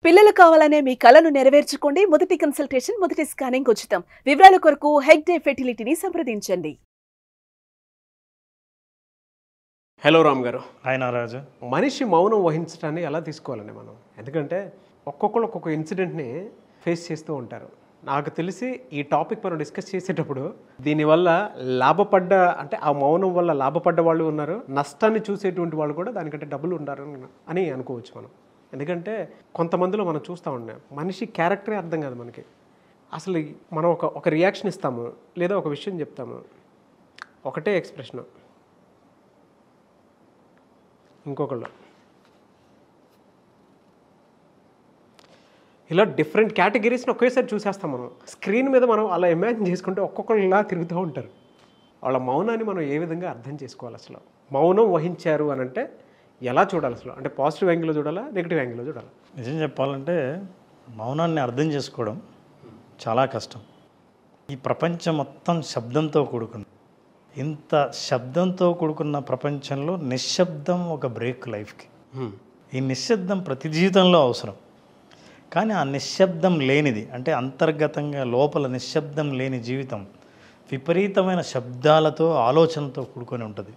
పిల్లలు కావాలనే మీ కలను నెరవేర్చుకోండి. మొదటి కన్సల్టేషన్, మొదటి స్కానింగ్ ఉచితం. వివరాల కొరకు హెగ్డే ఫెర్టిలిటీని సంప్రదించండి. హలో రామ్ గారు. హాయ్ నారాజు. మనిషి మౌనం వహించడాన్ని ఎలా తీసుకోవాలండి మనం? ఎందుకంటే ఒక్కొక్కరు ఒక్కొక్క ఇన్సిడెంట్ని ఫేస్ చేస్తూ ఉంటారు. నాకు తెలిసి ఈ టాపిక్ మనం డిస్కస్ చేసేటప్పుడు దీనివల్ల లాభపడ్డ, అంటే ఆ మౌనం వల్ల లాభపడ్డ వాళ్ళు ఉన్నారు, నష్టాన్ని చూసేటువంటి వాళ్ళు కూడా దానికంటే డబ్బులు ఉన్నారు అని అనుకోవచ్చు మనం. ఎందుకంటే కొంతమందిలో మనం చూస్తూ ఉన్నాం, మనిషి క్యారెక్టరే అర్థం కాదు మనకి. అసలు మనం ఒక రియాక్షన్ ఇస్తాము, లేదా ఒక విషయం చెప్తాము, ఒకటే ఎక్స్ప్రెషను, ఇంకొకళ్ళు ఇలా డిఫరెంట్ కేటగిరీస్ని ఒకేసారి చూసేస్తాం. మనం స్క్రీన్ మీద మనం అలా ఇమాజిన్ చేసుకుంటే ఒక్కొక్కరు ఇలా తిరుగుతూ ఉంటారు. వాళ్ళ మౌనాన్ని మనం ఏ విధంగా అర్థం చేసుకోవాలి? అసలు మౌనం వహించారు అని అంటే ఎలా చూడాలి? అసలు అంటే పాజిటివ్ యాంగిల్లో చూడాలా, నెగిటివ్ యాంగిల్లో చూడాలా? నిజం చెప్పాలంటే మౌనాన్ని అర్థం చేసుకోవడం చాలా కష్టం. ఈ ప్రపంచం మొత్తం శబ్దంతో కూడుకుంది. ఇంత శబ్దంతో కూడుకున్న ప్రపంచంలో నిశ్శబ్దం ఒక బ్రేక్ లైఫ్కి. ఈ నిశ్శబ్దం ప్రతి జీవితంలో అవసరం. కానీ ఆ నిశ్శబ్దం లేనిది, అంటే అంతర్గతంగా లోపల నిశ్శబ్దం లేని జీవితం విపరీతమైన శబ్దాలతో, ఆలోచనలతో కూడుకొని ఉంటుంది.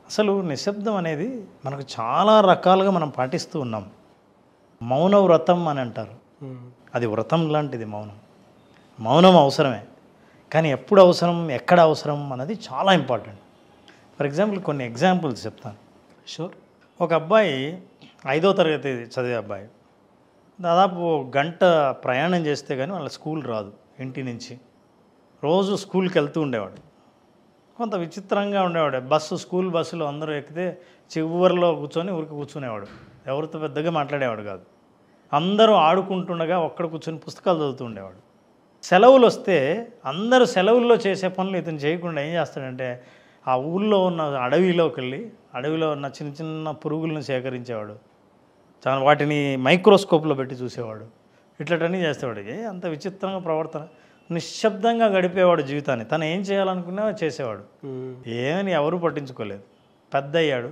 అసలు నిశ్శబ్దం అనేది మనకు చాలా రకాలుగా మనం పాటిస్తూ ఉన్నాం. మౌన వ్రతం అని అంటారు. అది వ్రతం లాంటిది మౌనం. మౌనం అవసరమే, కానీ ఎప్పుడు అవసరం, ఎక్కడ అవసరం అన్నది చాలా ఇంపార్టెంట్. ఫర్ ఎగ్జాంపుల్ కొన్ని ఎగ్జాంపుల్స్ చెప్తాను. షూర్. ఒక అబ్బాయి 5వ తరగతి చదివే అబ్బాయి దాదాపు గంట ప్రయాణం చేస్తే కానీ వాళ్ళ స్కూల్ రాదు. ఇంటి నుంచి రోజు స్కూల్కి వెళ్తూ ఉండేవాడు. కొంత విచిత్రంగా ఉండేవాడు. స్కూల్ బస్సులో అందరూ ఎక్కితే చివరిలో కూర్చొని ఊరికి కూర్చునేవాడు. ఎవరితో పెద్దగా మాట్లాడేవాడు కాదు. అందరూ ఆడుకుంటుండగా ఒక్కడ కూర్చొని పుస్తకాలు చదువుతూ ఉండేవాడు. సెలవులు వస్తే అందరూ సెలవుల్లో చేసే పనులు ఇతను చేయకుండా ఏం చేస్తాడంటే ఆ ఊళ్ళో ఉన్న అడవిలోకి వెళ్ళి అడవిలో ఉన్న చిన్న చిన్న పురుగులను సేకరించేవాడు. వాటిని మైక్రోస్కోప్లో పెట్టి చూసేవాడు. ఇట్లటన్నీ చేసేవాడు. అంత విచిత్రంగా ప్రవర్తన. నిశ్శబ్దంగా గడిపేవాడు జీవితాన్ని. తను ఏం చేయాలనుకున్నా చేసేవాడు. ఏమని ఎవరూ పట్టించుకోలేదు. పెద్ద అయ్యాడు,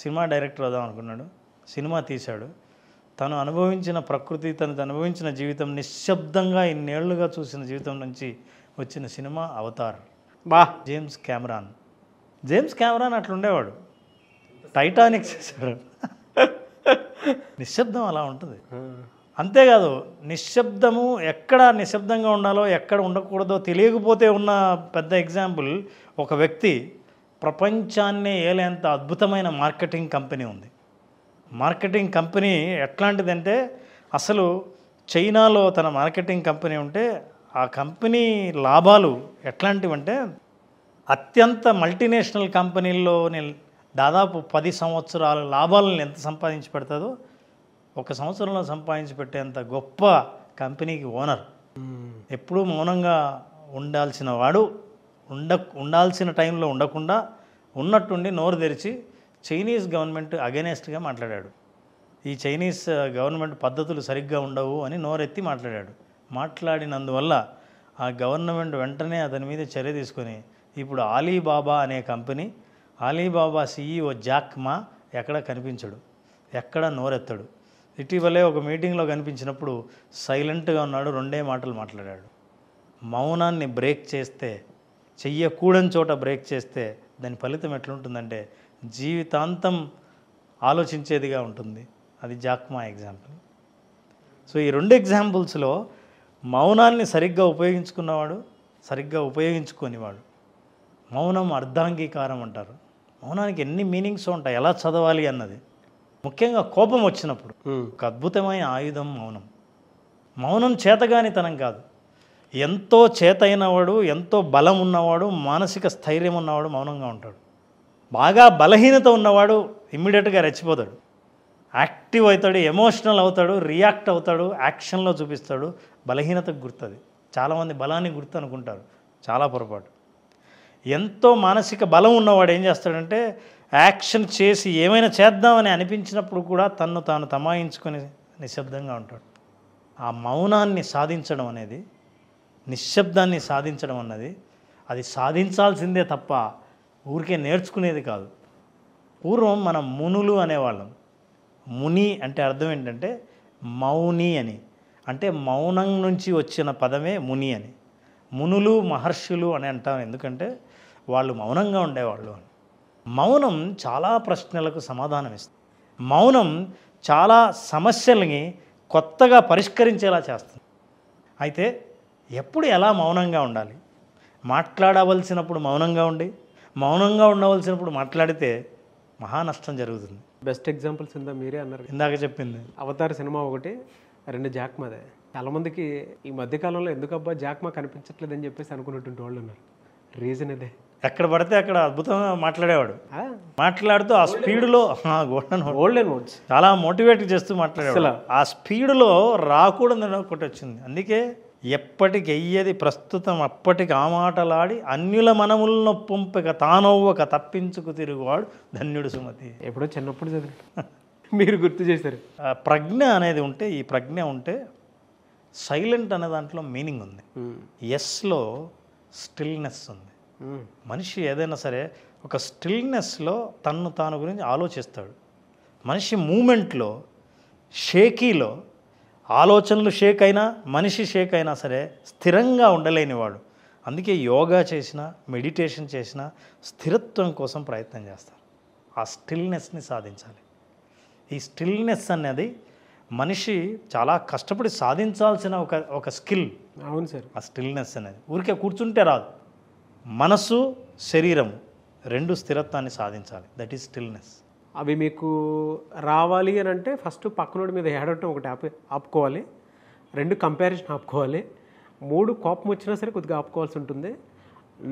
సినిమా డైరెక్టర్ అవుదాం అనుకున్నాడు, సినిమా తీశాడు. తను అనుభవించిన ప్రకృతి, తను అనుభవించిన జీవితం, నిశ్శబ్దంగా ఇన్నేళ్లుగా చూసిన జీవితం నుంచి వచ్చిన సినిమా అవతార్. జేమ్స్ కెమెరాన్ అట్లుండేవాడు. టైటానిక్ చేశాడు. నిశ్శబ్దం అలా ఉంటుంది. అంతేకాదు, నిశ్శబ్దము ఎక్కడ నిశ్శబ్దంగా ఉండాలో, ఎక్కడ ఉండకూడదో తెలియకపోతే ఉన్న పెద్ద ఎగ్జాంపుల్ ఒక వ్యక్తి. ప్రపంచాన్నే ఏలేంత అద్భుతమైన మార్కెటింగ్ కంపెనీ ఉంది. మార్కెటింగ్ కంపెనీ ఎట్లాంటిదంటే, అసలు చైనాలో తన మార్కెటింగ్ కంపెనీ ఉంటే ఆ కంపెనీ లాభాలు ఎట్లాంటివంటే, అత్యంత మల్టీనేషనల్ కంపెనీల్లోని దాదాపు 10 సంవత్సరాల లాభాలను ఎంత సంపాదించి పెడుతుందో ఒక సంవత్సరంలో సంపాదించి పెట్టేంత గొప్ప కంపెనీకి ఓనర్. ఎప్పుడూ మౌనంగా ఉండాల్సిన వాడు ఉండాల్సిన టైంలో ఉండకుండా ఉన్నట్టుండి నోరు తెరిచి చైనీస్ గవర్నమెంట్ అగెనెస్ట్గా మాట్లాడాడు. ఈ చైనీస్ గవర్నమెంట్ పద్ధతులు సరిగ్గా ఉండవు అని నోరెత్తి మాట్లాడాడు. మాట్లాడినందువల్ల ఆ గవర్నమెంట్ వెంటనే అతని మీద చర్య తీసుకొని ఇప్పుడు ఆలీబాబా అనే కంపెనీ, ఆలీబాబా CEO జాక్ మా ఎక్కడ కనిపించడు, ఎక్కడ నోరెత్తాడు. ఇటీవలే ఒక మీటింగ్లో కనిపించినప్పుడు సైలెంట్గా ఉన్నాడు. 2 మాటలు మాట్లాడాడు. మౌనాన్ని బ్రేక్ చేస్తే, చెయ్యకూడని చోట బ్రేక్ చేస్తే దాని ఫలితం ఎట్లుంటుందంటే జీవితాంతం ఆలోచించేదిగా ఉంటుంది. అది జాక్మా ఎగ్జాంపుల్. సో ఈ 2 ఎగ్జాంపుల్స్లో మౌనాన్ని సరిగ్గా ఉపయోగించుకున్నవాడు, సరిగ్గా ఉపయోగించుకోనివాడు. మౌనం అర్ధాంగీకారం అంటారు. మౌనానికి ఎన్ని మీనింగ్స్ ఉంటాయి, ఎలా చదవాలి అన్నది. ముఖ్యంగా కోపం వచ్చినప్పుడు ఒక అద్భుతమైన ఆయుధం మౌనం. మౌనం చేతగానితనం కాదు. ఎంతో చేతైనవాడు, ఎంతో బలం ఉన్నవాడు, మానసిక స్థైర్యం ఉన్నవాడు మౌనంగా ఉంటాడు. బాగా బలహీనత ఉన్నవాడు ఇమ్మీడియట్గా రెచ్చిపోతాడు, యాక్టివ్ అవుతాడు, ఎమోషనల్ అవుతాడు, రియాక్ట్ అవుతాడు, యాక్షన్లో చూపిస్తాడు. బలహీనతకు గుర్తుంది. చాలామంది బలాన్ని గుర్తు అనుకుంటారు, చాలా పొరపాటు. ఎంతో మానసిక బలం ఉన్నవాడు ఏం చేస్తాడంటే యాక్షన్ చేసి ఏమైనా చేద్దామని అనిపించినప్పుడు కూడా తన్ను తాను తమాయించుకొని నిశ్శబ్దంగా ఉంటాడు. ఆ మౌనాన్ని సాధించడం అనేది, నిశ్శబ్దాన్ని సాధించడం అన్నది, అది సాధించాల్సిందే తప్ప ఊరికే నేర్చుకునేది కాదు. పూర్వం మనం మునులు అనేవాళ్ళం. ముని అంటే అర్థం ఏంటంటే మౌని అని, అంటే మౌనం నుంచి వచ్చిన పదమే ముని అని. మునులు మహర్షులు అని అంటాం ఎందుకంటే వాళ్ళు మౌనంగా ఉండేవాళ్ళు అని. మౌనం చాలా ప్రశ్నలకు సమాధానం ఇస్తుంది. మౌనం చాలా సమస్యల్ని కొత్తగా పరిష్కరించేలా చేస్తుంది. అయితే ఎప్పుడు ఎలా మౌనంగా ఉండాలి? మాట్లాడవలసినప్పుడు మౌనంగా ఉండి, మౌనంగా ఉండవలసినప్పుడు మాట్లాడితే మహా నష్టం జరుగుతుంది. బెస్ట్ ఎగ్జాంపుల్స్ ఉందా? మీరే అన్నారు, ఇందాక చెప్పింది అవతార్ సినిమా ఒకటి, 2 జాక్మాదే. చాలామందికి ఈ మధ్యకాలంలో ఎందుకబ్బా జాక్మా కనిపించట్లేదని చెప్పేసి అనుకున్నటువంటి వాళ్ళు ఉన్నారు. రీజన్ అదే. ఎక్కడ పడితే అక్కడ అద్భుతంగా మాట్లాడేవాడు. మాట్లాడుతూ ఆ స్పీడ్లో గోల్డెన్ వర్డ్స్ చాలా మోటివేట్ చేస్తూ మాట్లాడేవాడు. ఆ స్పీడ్లో రాకూడదని ఒకటి వచ్చింది. అందుకే ఎప్పటికి ఎయ్యది ప్రస్తుతం అప్పటికి ఆ మాటలాడి అన్యుల మనములను పొంపక తానవ్వక తప్పించుకు తిరుగువాడు ధన్యుడు సుమతి. ఎప్పుడో చిన్నప్పుడు చదివి మీరు గుర్తు చేశారు. ప్రజ్ఞ అనేది ఉంటే, ఈ ప్రజ్ఞ ఉంటే సైలెంట్ అనే దాంట్లో మీనింగ్ ఉంది. ఎస్లో స్టిల్నెస్ ఉంది. మనిషి ఏదైనా సరే ఒక స్టిల్నెస్లో తన్ను తాను గురించి ఆలోచిస్తాడు. మనిషి మూమెంట్లో, షేకీలో, ఆలోచనలు షేక్ అయినా, మనిషి షేక్ అయినా సరే స్థిరంగా ఉండలేనివాడు. అందుకే యోగా చేసినా, మెడిటేషన్ చేసినా స్థిరత్వం కోసం ప్రయత్నం చేస్తారు. ఆ స్టిల్నెస్ని సాధించాలి. ఈ స్టిల్నెస్ అనేది మనిషి చాలా కష్టపడి సాధించాల్సిన ఒక స్కిల్. అవును సార్. ఆ స్టిల్నెస్ అనేది ఊరికే కూర్చుంటే రాదు. మనసు, శరీరం 2 స్థిరత్వాన్ని సాధించాలి. That is stillness. అవి మీకు రావాలి అని అంటే ఫస్ట్ పక్కనోడి మీద ఏడవటం ఒకటి ఆపుకోవాలి. 2 కంపారిజన్ ఆపుకోవాలి. 3 కోపం వచ్చినా సరే కొద్దిగా ఆపుకోవాల్సి ఉంటుంది.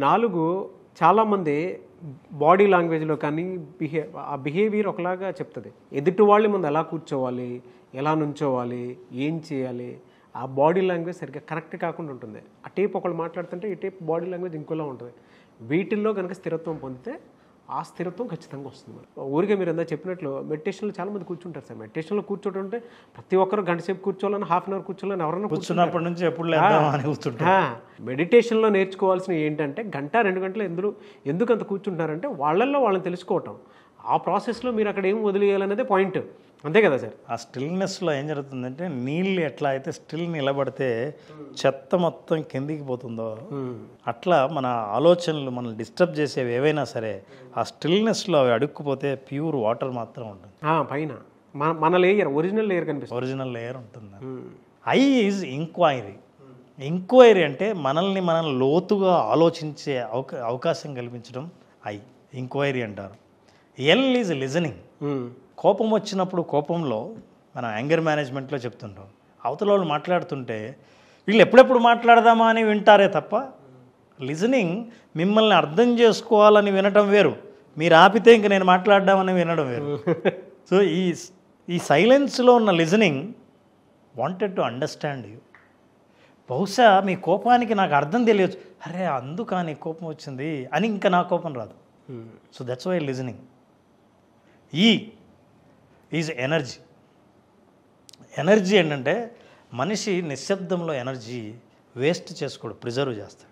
4 చాలామంది బాడీ లాంగ్వేజ్లో కానీ ఆ బిహేవియర్ ఒకలాగా చెప్తుంది. ఎదుటి వాళ్ళ ముందు ఎలా కూర్చోవాలి, ఎలా నుంచోవాలి, ఏం చేయాలి, ఆ బాడీ లాంగ్వేజ్ సరిగ్గా కరెక్ట్ కాకుండా ఉంటుంది. ఆ టేప్ ఒకళ్ళు మాట్లాడుతుంటే ఈ టేప్ బాడీ లాంగ్వేజ్ ఇంకోలా ఉంటుంది. వీటిల్లో కనుక స్థిరత్వం పొందితే ఆ స్థిరత్వం ఖచ్చితంగా వస్తుంది. ఊరికే మీరు ఎంత చెప్పినట్లు మెడిటేషన్లో చాలామంది కూర్చుంటారు సార్. మెడిటేషన్లో కూర్చోటంటే ప్రతి ఒక్కరు గంట సేపు కూర్చోవాలని, హాఫ్ అన్ అవర్ కూర్చోవాలని ఎవరైనా కూర్చున్నప్పటి నుంచి ఎప్పుడు లేదని కూర్చుంటారు. మెడిటేషన్లో నేర్చుకోవాల్సినవి ఏంటంటే 1-2 గంటలు ఎందుకు అంత కూర్చుంటారంటే వాళ్ళల్లో వాళ్ళని తెలుసుకోవటం. ఆ ప్రాసెస్లో మీరు అక్కడ ఏం వదిలేయాలనేదే పాయింట్. అంతే కదా సార్. ఆ స్టిల్నెస్లో ఏం జరుగుతుందంటే నీళ్ళు ఎట్లా అయితే స్టిల్ నిలబడితే చెత్త మొత్తం కిందికి పోతుందో అట్లా మన ఆలోచనలు మనల్ని డిస్టర్బ్ చేసేవి ఏవైనా సరే ఆ స్టిల్నెస్లో అవి అడుక్కుపోతే ప్యూర్ వాటర్ మాత్రం ఉంటుంది. పైన మన లేయర్, ఒరిజినల్ లేయర్ కనిపిస్తుంది. ఒరిజినల్ లేయర్ ఉంటుంది. I is enquiry. ఎంక్వైరీ అంటే మనల్ని మనం లోతుగా ఆలోచించే అవకాశం కల్పించడం ఐ ఎంక్వైరీ అంటారు. L is listening. కోపం వచ్చినప్పుడు కోపంలో మనం యాంగర్ మేనేజ్మెంట్లో చెప్తుంటాం. అవతల వాళ్ళు మాట్లాడుతుంటే వీళ్ళు ఎప్పుడెప్పుడు మాట్లాడదామా అని వింటారే తప్ప లిజనింగ్ మిమ్మల్ని అర్థం చేసుకోవాలని వినటం వేరు, మీరు ఆపితే ఇంక నేను మాట్లాడదామని వినడం వేరు. సో ఈ సైలెన్స్లో ఉన్న listening wanted to understand you. బహుశా మీ కోపానికి నాకు అర్థం తెలియచ్చు, అరే అందుకా నీ కోపం వచ్చింది అని ఇంకా నా కోపం రాదు. So that's why listening. ఈ ఈజ్ ఎనర్జీ. ఎనర్జీ ఏంటంటే మనిషి నిశ్శబ్దంలో ఎనర్జీ వేస్ట్ చేసుకోడు, ప్రిజర్వ్ చేస్తాడు.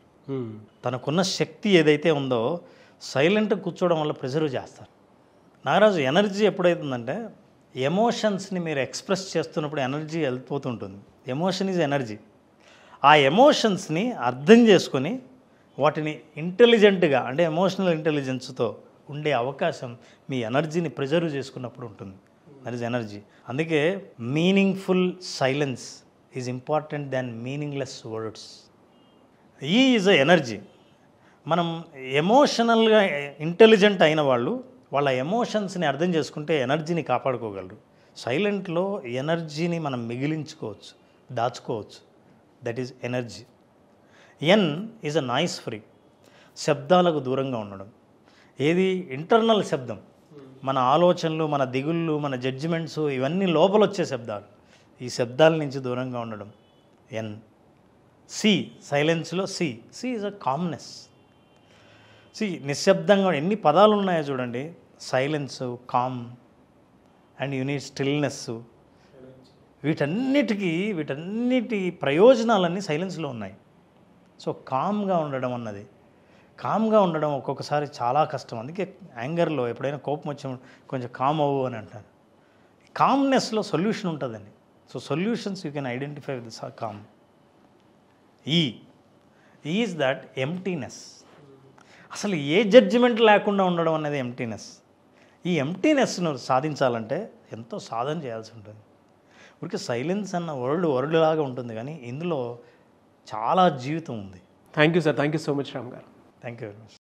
తనకున్న శక్తి ఏదైతే ఉందో సైలెంట్గా కూర్చోవడం వల్ల ప్రిజర్వ్ చేస్తారు. నాగరాజు, ఎనర్జీ ఎప్పుడైతుందంటే ఎమోషన్స్ని మీరు ఎక్స్ప్రెస్ చేస్తున్నప్పుడు ఎనర్జీ వెళ్ళిపోతుంటుంది. Emotion is energy. ఆ ఎమోషన్స్ని అర్థం చేసుకొని వాటిని ఇంటెలిజెంట్గా అంటే ఎమోషనల్ ఇంటెలిజెన్స్తో ఉండే అవకాశం మీ ఎనర్జీని ప్రిజర్వ్ చేసుకున్నప్పుడు ఉంటుంది. That is energy. అందుకే meaningful silence is important than meaningless words. E is a energy. మనం ఎమోషనల్గా ఇంటెలిజెంట్ అయిన వాళ్ళు వాళ్ళ ఎమోషన్స్ని అర్థం చేసుకుంటే ఎనర్జీని కాపాడుకోగలరు. సైలెంట్లో ఎనర్జీని మనం మిగిలించుకోవచ్చు, దాచుకోవచ్చు. That is energy. N is a noise free. శబ్దాలకు దూరంగా ఉండడం. ఏది ఇంటర్నల్ శబ్దం, మన ఆలోచనలు, మన దిగుళ్ళు, మన జడ్జిమెంట్స్ ఇవన్నీ లోపల వచ్చే శబ్దాలు. ఈ శబ్దాల నుంచి దూరంగా ఉండడం ఎన్. సి సైలెన్స్లో సి ఈజ్ అ కామ్నెస్. నిశ్శబ్దంగా ఎన్ని పదాలు ఉన్నాయో చూడండి. Silence, calm and unit stillness. వీటన్నిటి ప్రయోజనాలన్నీ సైలెన్స్లో ఉన్నాయి. సో కామ్గా ఉండడం అన్నది, కామ్గా ఉండడం ఒక్కొక్కసారి చాలా కష్టం. అందుకే యాంగర్లో ఎప్పుడైనా కోపం వచ్చి కొంచెం కామ్ అవ్వు అని అంటారు. కామ్నెస్లో సొల్యూషన్ ఉంటుందండి. So solutions you can identify with calm. ఈ ఈజ్ దట్ ఎంటీనెస్. అసలు ఏ జడ్జిమెంట్ లేకుండా ఉండడం అనేది ఎంటీనెస్. ఈ ఎంటీనెస్ను సాధించాలంటే ఎంతో సాధన చేయాల్సి ఉంటుంది. ఊరికి సైలెన్స్ అన్న వర్డ్ లాగా ఉంటుంది, కానీ ఇందులో చాలా జీవితం ఉంది. Thank you sir, thank you so much Ram garu. Thank you very much.